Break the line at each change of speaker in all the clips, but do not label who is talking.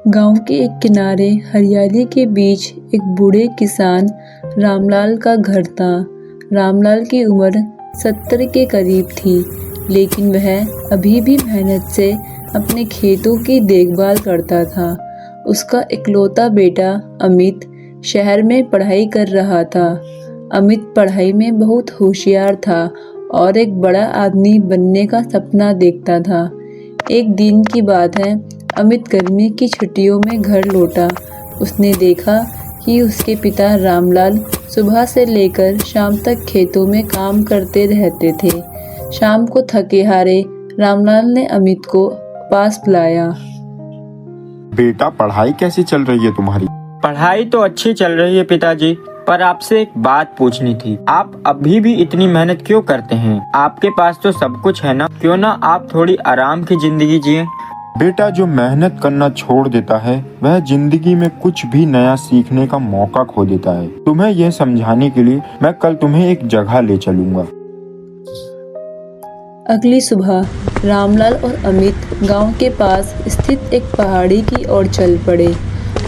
गांव के एक किनारे हरियाली के बीच एक बूढ़े किसान रामलाल का घर था। रामलाल की उम्र 70 के करीब थी, लेकिन वह अभी भी मेहनत से अपने खेतों की देखभाल करता था। उसका इकलौता बेटा अमित शहर में पढ़ाई कर रहा था। अमित पढ़ाई में बहुत होशियार था और एक बड़ा आदमी बनने का सपना देखता था। एक दिन की बात है, अमित गर्मी की छुट्टियों में घर लौटा। उसने देखा कि उसके पिता रामलाल सुबह से लेकर शाम तक खेतों में काम करते रहते थे। शाम को थके हारे रामलाल ने अमित को पास बुलाया।
बेटा, पढ़ाई कैसी चल रही है तुम्हारी?
पढ़ाई तो अच्छी चल रही है पिताजी, पर आपसे एक बात पूछनी थी। आप अभी भी इतनी मेहनत क्यों करते हैं? आपके पास तो सब कुछ है ना, क्यों ना आप थोड़ी आराम की जिंदगी जिए?
बेटा, जो मेहनत करना छोड़ देता है वह जिंदगी में कुछ भी नया सीखने का मौका खो देता है। तुम्हें यह समझाने के लिए मैं कल तुम्हें एक जगह ले चलूंगा।
अगली सुबह रामलाल और अमित गांव के पास स्थित एक पहाड़ी की ओर चल पड़े।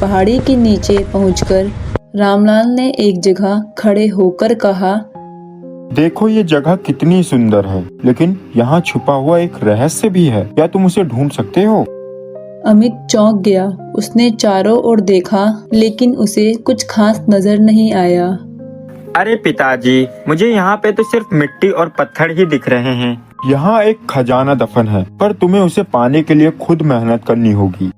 पहाड़ी के नीचे पहुंचकर रामलाल ने एक जगह खड़े होकर कहा,
देखो ये जगह कितनी सुंदर है, लेकिन यहाँ छुपा हुआ एक रहस्य भी है। क्या तुम उसे ढूंढ सकते हो?
अमित चौंक गया। उसने चारों ओर देखा, लेकिन उसे कुछ खास नजर नहीं आया।
अरे पिताजी, मुझे यहाँ पे तो सिर्फ मिट्टी और पत्थर ही दिख रहे हैं।
यहाँ एक खजाना दफन है, पर तुम्हें उसे पाने के लिए खुद मेहनत करनी होगी।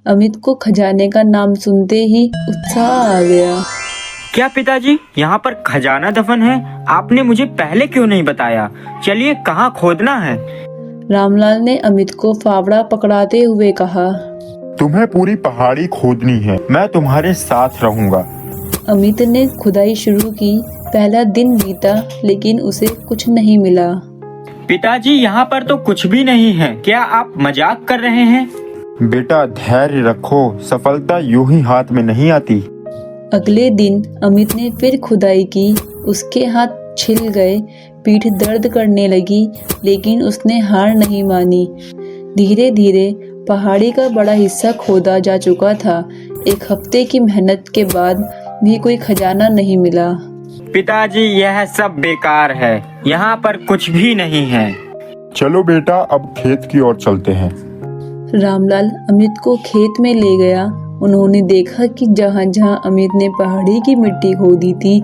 अमित को खजाने का नाम सुनते ही उत्साह आ गया।
क्या पिताजी, यहाँ पर खजाना दफन है? आपने मुझे पहले क्यों नहीं बताया? चलिए, कहाँ खोदना है?
रामलाल ने अमित को फावड़ा पकड़ाते हुए कहा,
तुम्हें पूरी पहाड़ी खोदनी है, मैं तुम्हारे साथ रहूंगा।
अमित ने खुदाई शुरू की। पहला दिन बीता, लेकिन उसे कुछ नहीं मिला।
पिताजी, यहाँ पर तो कुछ भी नहीं है। क्या आप मजाक कर रहे हैं?
बेटा, धैर्य रखो, सफलता यूं ही हाथ में नहीं आती।
अगले दिन अमित ने फिर खुदाई की। उसके हाथ छिल गए, पीठ दर्द करने लगी, लेकिन उसने हार नहीं मानी। धीरे धीरे पहाड़ी का बड़ा हिस्सा खोदा जा चुका था। एक हफ्ते की मेहनत के बाद भी कोई खजाना नहीं मिला।
पिताजी, यह सब बेकार है। यहाँ पर कुछ भी नहीं है।
चलो बेटा, अब खेत की ओर चलते हैं।
रामलाल अमित को खेत में ले गया। उन्होंने देखा कि जहाँ जहाँ अमित ने पहाड़ी की मिट्टी खोदी थी,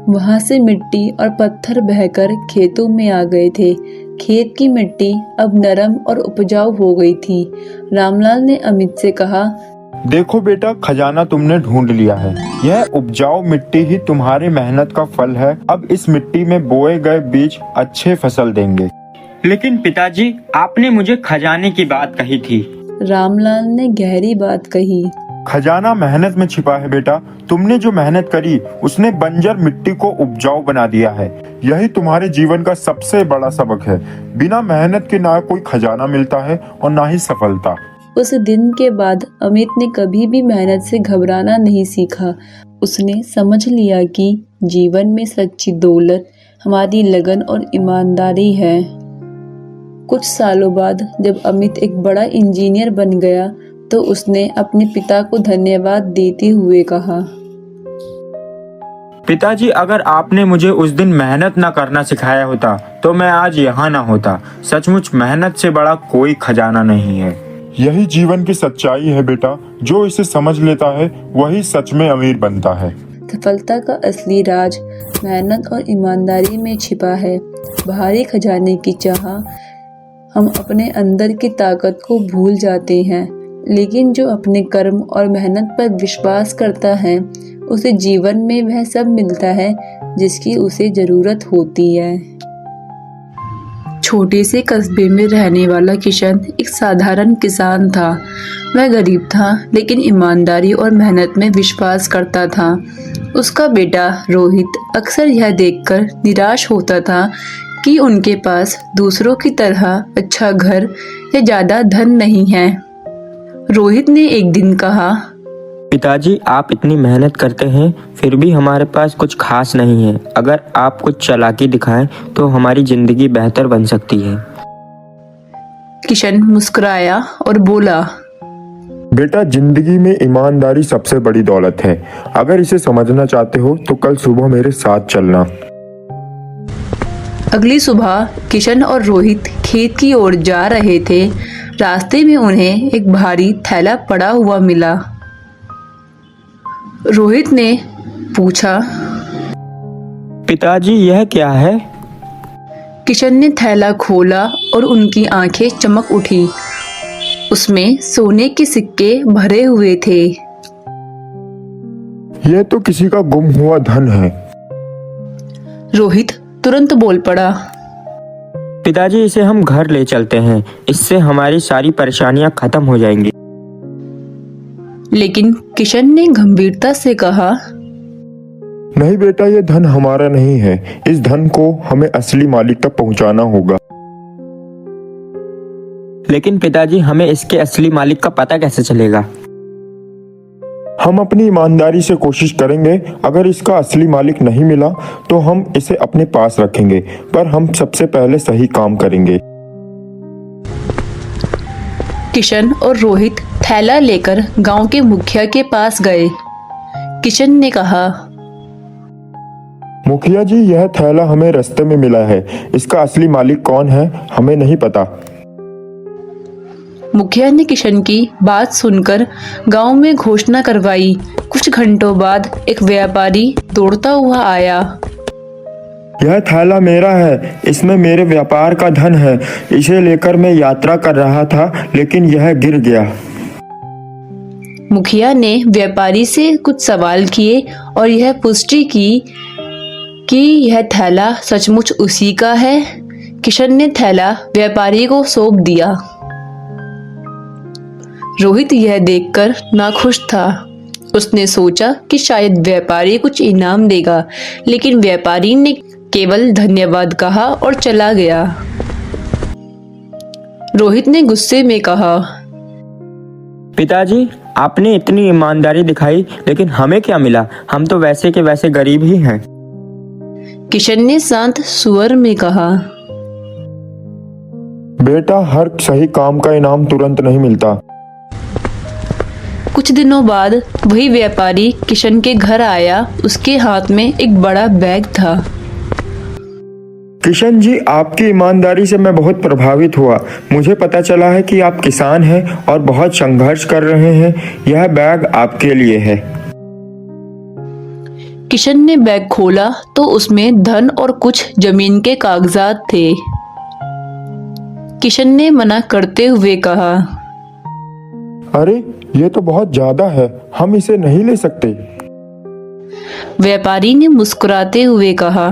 वहाँ से मिट्टी और पत्थर बहकर खेतों में आ गए थे। खेत की मिट्टी अब नरम और उपजाऊ हो गई थी। रामलाल ने अमित से कहा,
देखो बेटा, खजाना तुमने ढूंढ लिया है। यह उपजाऊ मिट्टी ही तुम्हारी मेहनत का फल है। अब इस मिट्टी में बोए गए बीज अच्छे फसल देंगे।
लेकिन पिताजी, आपने मुझे खजाने की बात कही थी।
रामलाल ने गहरी बात कही,
खजाना मेहनत में छिपा है बेटा। तुमने जो मेहनत करी उसने बंजर मिट्टी को उपजाऊ बना दिया है। यही तुम्हारे जीवन का सबसे बड़ा सबक है। बिना मेहनत के ना कोई खजाना मिलता है और ना ही सफलता।
उस दिन के बाद अमित ने कभी भी मेहनत से घबराना नहीं सीखा। उसने समझ लिया कि जीवन में सच्ची दौलत हमारी लगन और ईमानदारी है। कुछ सालों बाद जब अमित एक बड़ा इंजीनियर बन गया, तो उसने अपने पिता को धन्यवाद देते हुए कहा,
पिताजी, अगर आपने मुझे उस दिन मेहनत न करना सिखाया होता तो मैं आज यहाँ न होता। सचमुच मेहनत से बड़ा कोई खजाना नहीं है।
यही जीवन की सच्चाई है बेटा। जो इसे समझ लेता है वही सच में अमीर बनता है।
सफलता का असली राज मेहनत और ईमानदारी में छिपा है। बाहरी खजाने की चाह हम अपने अंदर की ताकत को भूल जाते हैं, लेकिन जो अपने कर्म और मेहनत पर विश्वास करता है, उसे जीवन में वह सब मिलता है जिसकी उसे जरूरत होती है। छोटे से कस्बे में रहने वाला किशन एक साधारण किसान था। वह गरीब था, लेकिन ईमानदारी और मेहनत में विश्वास करता था। उसका बेटा रोहित अक्सर यह देखकर निराश होता था कि उनके पास दूसरों की तरह अच्छा घर या ज्यादा धन नहीं है। रोहित ने एक दिन कहा,
पिताजी, आप इतनी मेहनत करते हैं, फिर भी हमारे पास कुछ खास नहीं है। अगर आप कुछ चालाकी दिखाएं तो हमारी जिंदगी बेहतर बन सकती है।
किशन मुस्कुराया और बोला,
बेटा, जिंदगी में ईमानदारी सबसे बड़ी दौलत है। अगर इसे समझना चाहते हो तो कल सुबह मेरे साथ चलना।
अगली सुबह किशन और रोहित खेत की ओर जा रहे थे। रास्ते में उन्हें एक भारी थैला पड़ा हुआ मिला। रोहित ने पूछा,
पिताजी यह क्या है?
किशन ने थैला खोला और उनकी आंखें चमक उठी। उसमें सोने के सिक्के भरे हुए थे।
यह तो किसी का गुम हुआ धन है।
रोहित तुरंत बोल पड़ा,
पिताजी इसे हम घर ले चलते हैं, इससे हमारी सारी परेशानियां खत्म हो जाएंगी।
लेकिन किशन ने गंभीरता से कहा,
नहीं बेटा, यह धन हमारा नहीं है। इस धन को हमें असली मालिक तक पहुंचाना होगा।
लेकिन पिताजी हमें इसके असली मालिक का पता कैसे चलेगा?
हम अपनी ईमानदारी से कोशिश करेंगे। अगर इसका असली मालिक नहीं मिला तो हम इसे अपने पास रखेंगे, पर हम सबसे पहले सही काम करेंगे।
किशन और रोहित थैला लेकर गांव के मुखिया के पास गए। किशन ने कहा,
मुखिया जी, यह थैला हमें रास्ते में मिला है। इसका असली मालिक कौन है हमें नहीं पता।
मुखिया ने किशन की बात सुनकर गांव में घोषणा करवाई। कुछ घंटों बाद एक व्यापारी दौड़ता हुआ आया।
यह थैला मेरा है, इसमें मेरे व्यापार का धन है। इसे लेकर मैं यात्रा कर रहा था, लेकिन यह गिर गया।
मुखिया ने व्यापारी से कुछ सवाल किए और यह पुष्टि की कि यह थैला सचमुच उसी का है। किशन ने थैला व्यापारी को सौंप दिया। रोहित यह देखकर नाखुश था। उसने सोचा कि शायद व्यापारी कुछ इनाम देगा, लेकिन व्यापारी ने केवल धन्यवाद कहा और चला गया। रोहित ने गुस्से में कहा,
पिताजी आपने इतनी ईमानदारी दिखाई, लेकिन हमें क्या मिला? हम तो वैसे के वैसे गरीब ही हैं।
किशन ने शांत स्वर में कहा,
बेटा, हर सही काम का इनाम तुरंत नहीं मिलता।
कुछ दिनों बाद वही व्यापारी किशन के घर आया। उसके हाथ में एक बड़ा बैग था।
किशन जी, आपकी ईमानदारी से मैं बहुत प्रभावित हुआ। मुझे पता चला है कि आप किसान हैं और बहुत संघर्ष कर रहे हैं। यह बैग आपके लिए है।
किशन ने बैग खोला तो उसमें धन और कुछ जमीन के कागजात थे। किशन ने मना करते हुए कहा,
अरे, ये तो बहुत ज्यादा है, हम इसे नहीं ले सकते।
व्यापारी ने मुस्कुराते हुए कहा,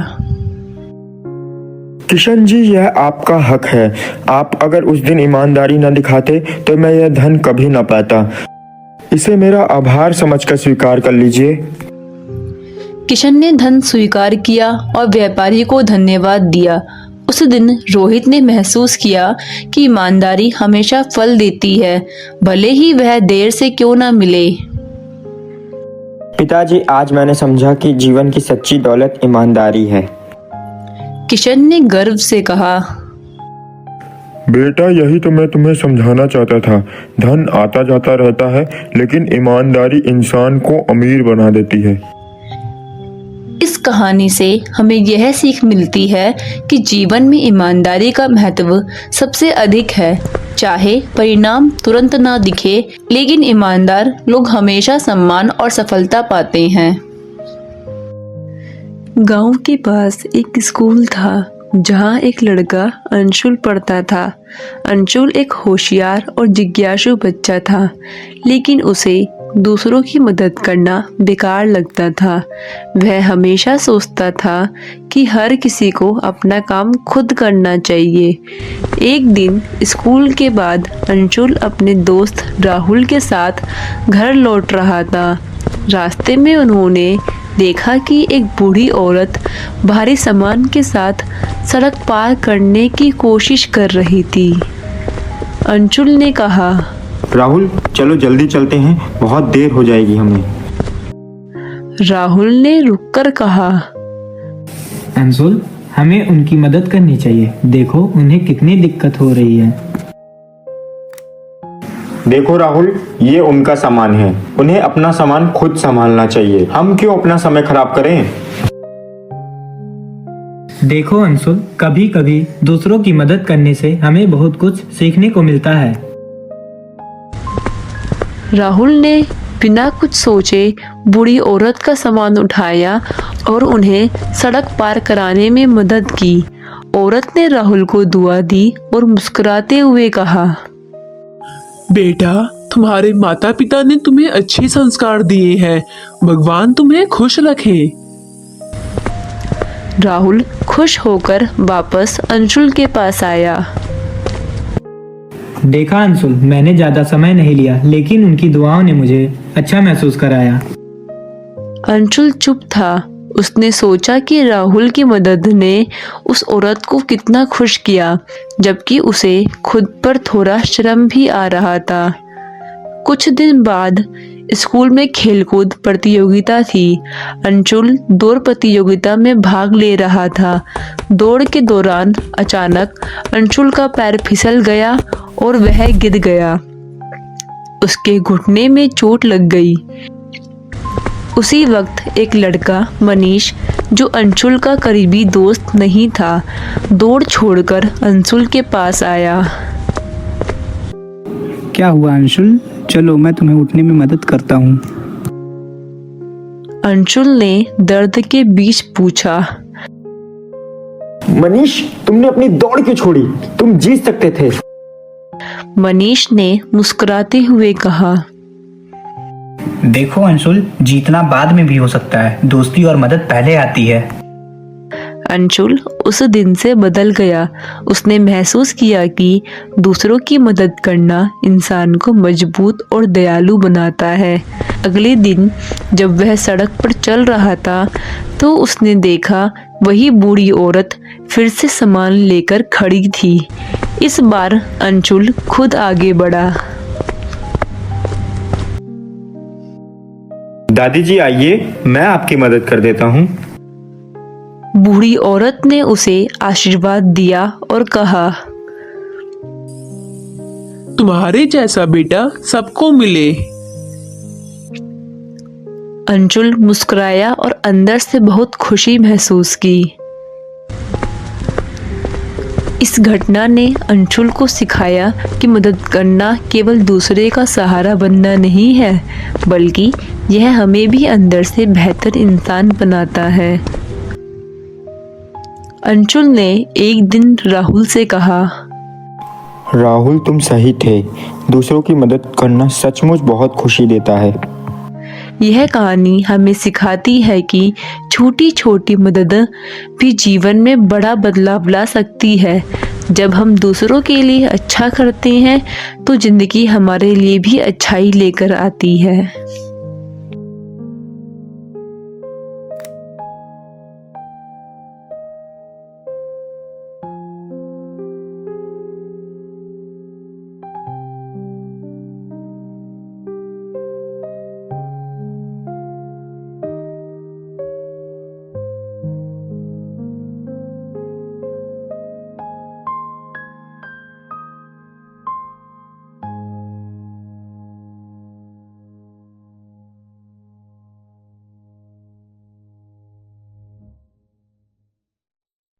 किशन जी, यह आपका हक है। आप अगर उस दिन ईमानदारी न दिखाते तो मैं यह धन कभी न पाता। इसे मेरा आभार समझकर स्वीकार कर लीजिए।
किशन ने धन स्वीकार किया और व्यापारी को धन्यवाद दिया। उस दिन रोहित ने महसूस किया कि ईमानदारी हमेशा फल देती है, भले ही वह देर से क्यों ना मिले।
पिताजी, आज मैंने समझा कि जीवन की सच्ची दौलत ईमानदारी है।
किशन ने गर्व से कहा,
बेटा, यही तो मैं तुम्हें समझाना चाहता था। धन आता जाता रहता है, लेकिन ईमानदारी इंसान को अमीर बना देती है।
इस कहानी से हमें यह सीख मिलती है कि जीवन में ईमानदारी का महत्व सबसे अधिक है। चाहे परिणाम तुरंत ना दिखे, लेकिन ईमानदार लोग हमेशा सम्मान और सफलता पाते हैं। गांव के पास एक स्कूल था जहां एक लड़का अंशुल पढ़ता था। अंशुल एक होशियार और जिज्ञासु बच्चा था, लेकिन उसे दूसरों की मदद करना बेकार लगता था। वह हमेशा सोचता था कि हर किसी को अपना काम खुद करना चाहिए। एक दिन स्कूल के बाद अंशुल अपने दोस्त राहुल के साथ घर लौट रहा था। रास्ते में उन्होंने देखा कि एक बूढ़ी औरत भारी सामान के साथ सड़क पार करने की कोशिश कर रही थी। अंशुल ने कहा,
राहुल, चलो जल्दी चलते हैं, बहुत देर हो जाएगी हमें।
राहुल ने रुककर कहा,
अंशुल, हमें उनकी मदद करनी चाहिए। देखो उन्हें कितनी दिक्कत हो रही है।
देखो राहुल, ये उनका सामान है, उन्हें अपना सामान खुद संभालना चाहिए। हम क्यों अपना समय खराब करें?
देखो अंशुल, कभी कभी दूसरों की मदद करने से हमें बहुत कुछ सीखने को मिलता है।
राहुल ने बिना कुछ सोचे बूढ़ी औरत का सामान उठाया और उन्हें सड़क पार कराने में मदद की। औरत ने राहुल को दुआ दी और मुस्कुराते हुए कहा,
बेटा, तुम्हारे माता पिता ने तुम्हें अच्छे संस्कार दिए हैं। भगवान तुम्हें खुश रखे।
राहुल खुश होकर वापस अंशुल के पास आया।
देखा अंशुल, मैंने ज्यादा समय नहीं लिया, लेकिन उनकी दुआओं ने मुझे अच्छा महसूस कराया।
अंशुल चुप था। उसने सोचा कि राहुल की मदद ने उस औरत को कितना खुश किया, जबकि उसे खुद पर थोड़ा शर्म भी आ रहा था। कुछ दिन बाद स्कूल में खेलकूद प्रतियोगिता थी। अंशुल दौड़ प्रतियोगिता में भाग ले रहा था। दौड़ के दौरान अचानक अंशुल का पैर फिसल गया और वह गिर गया। उसके घुटने में चोट लग गई। उसी वक्त एक लड़का मनीष, जो अंशुल का करीबी दोस्त नहीं था, दौड़ छोड़कर अंशुल के पास आया।
क्या हुआ अंशुल? चलो मैं तुम्हें उठने में मदद करता हूँ।
अंशुल ने दर्द के बीच पूछा,
मनीष, तुमने अपनी दौड़ क्यों छोड़ी? तुम जीत सकते थे।
मनीष ने मुस्कुराते हुए कहा,
देखो अंशुल, जीतना बाद में भी हो सकता है, दोस्ती और मदद पहले आती है।
अंशुल उस दिन से बदल गया। उसने महसूस किया कि दूसरों की मदद करना इंसान को मजबूत और दयालु बनाता है। अगले दिन जब वह सड़क पर चल रहा था तो उसने देखा वही बूढ़ी औरत फिर से सामान लेकर खड़ी थी। इस बार अंशुल खुद आगे बढ़ा।
दादी जी आइए, मैं आपकी मदद कर देता हूँ।
बूढ़ी औरत ने उसे आशीर्वाद दिया और कहा,
तुम्हारे जैसा बेटा सबको मिले।
अंशुल मुस्कुराया और अंदर से बहुत खुशी महसूस की। इस घटना ने अंशुल को सिखाया कि मदद करना केवल दूसरे का सहारा बनना नहीं है, बल्कि यह हमें भी अंदर से बेहतर इंसान बनाता है। अंशुल ने एक दिन राहुल से कहा,
राहुल, तुम सही थे। दूसरों की मदद करना सचमुच बहुत खुशी देता है।
यह कहानी हमें सिखाती है कि छोटी छोटी मदद भी जीवन में बड़ा बदलाव ला सकती है। जब हम दूसरों के लिए अच्छा करते हैं तो जिंदगी हमारे लिए भी अच्छाई लेकर आती है।